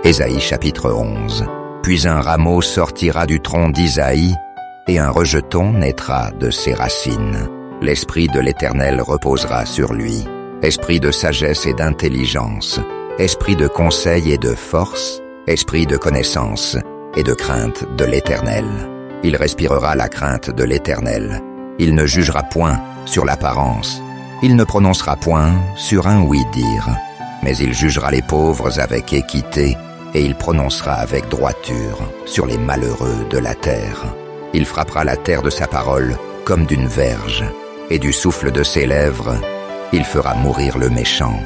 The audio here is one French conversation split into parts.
Ésaïe chapitre 11. Puis un rameau sortira du tronc d'Isaïe, et un rejeton naîtra de ses racines. L'Esprit de l'Éternel reposera sur lui, esprit de sagesse et d'intelligence, esprit de conseil et de force, esprit de connaissance et de crainte de l'Éternel. Il respirera la crainte de l'Éternel. Il ne jugera point sur l'apparence. Il ne prononcera point sur un oui-dire. Mais il jugera les pauvres avec équité, et il prononcera avec droiture sur les malheureux de la terre. Il frappera la terre de sa parole comme d'une verge, et du souffle de ses lèvres, il fera mourir le méchant.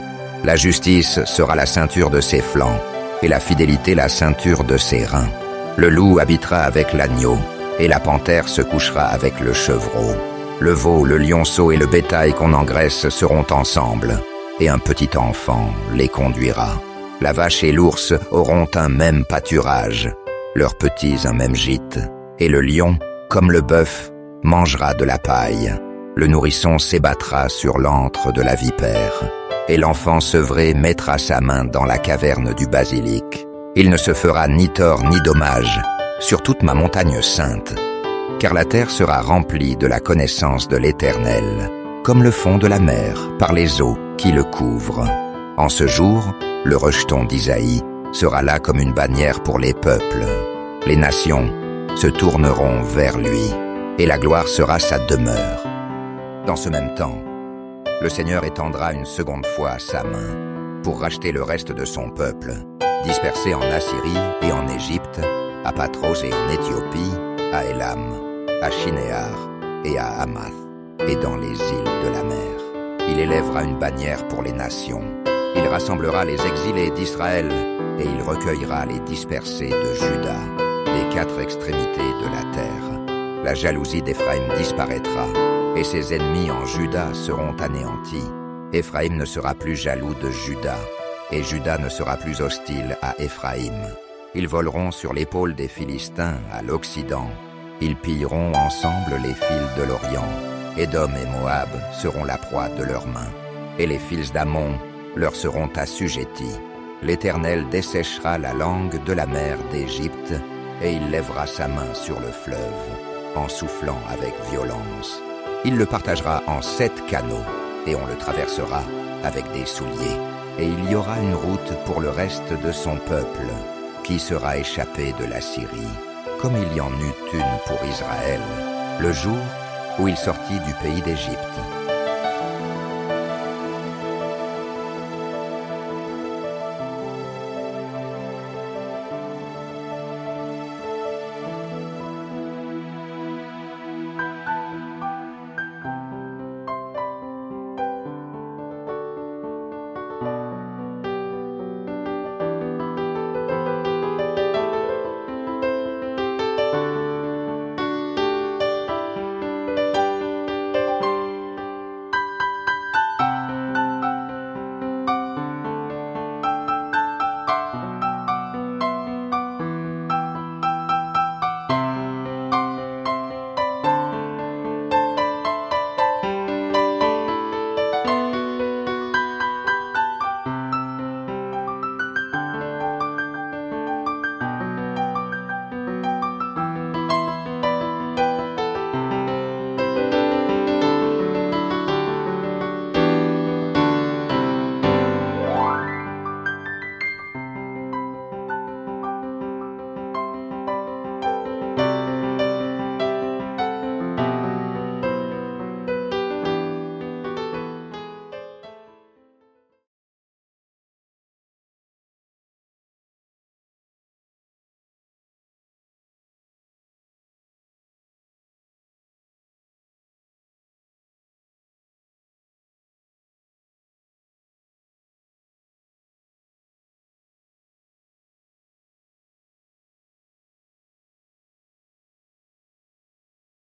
La justice sera la ceinture de ses flancs, et la fidélité la ceinture de ses reins. Le loup habitera avec l'agneau, et la panthère se couchera avec le chevreau. Le veau, le lionceau et le bétail qu'on engraisse seront ensemble, et un petit enfant les conduira. La vache et l'ours auront un même pâturage, leurs petits un même gîte, et le lion, comme le bœuf, mangera de la paille. Le nourrisson s'ébattra sur l'antre de la vipère, et l'enfant sevré mettra sa main dans la caverne du basilic. Il ne se fera ni tort ni dommage sur toute ma montagne sainte, car la terre sera remplie de la connaissance de l'Éternel, comme le fond de la mer par les eaux qui le couvrent. En ce jour, le rejeton d'Isaïe sera là comme une bannière pour les peuples. Les nations se tourneront vers lui, et la gloire sera sa demeure. Dans ce même temps, le Seigneur étendra une seconde fois sa main pour racheter le reste de son peuple, dispersé en Assyrie et en Égypte, à Patros et en Éthiopie, à Élam, à Shinéar et à Hamath, et dans les îles de la mer. Il élèvera une bannière pour les nations. Il rassemblera les exilés d'Israël, et il recueillera les dispersés de Juda, des quatre extrémités de la terre. La jalousie d'Éphraïm disparaîtra, et ses ennemis en Juda seront anéantis. Éphraïm ne sera plus jaloux de Juda, et Juda ne sera plus hostile à Éphraïm. Ils voleront sur l'épaule des Philistins à l'Occident. Ils pilleront ensemble les fils de l'Orient. Édom et Moab seront la proie de leurs mains, et les fils d'Ammon leur seront assujettis. L'Éternel desséchera la langue de la mer d'Égypte, et il lèvera sa main sur le fleuve, en soufflant avec violence. Il le partagera en 7 canaux, et on le traversera avec des souliers. Et il y aura une route pour le reste de son peuple, qui sera échappé de la Syrie, comme il y en eut une pour Israël, le jour où il sortit du pays d'Égypte.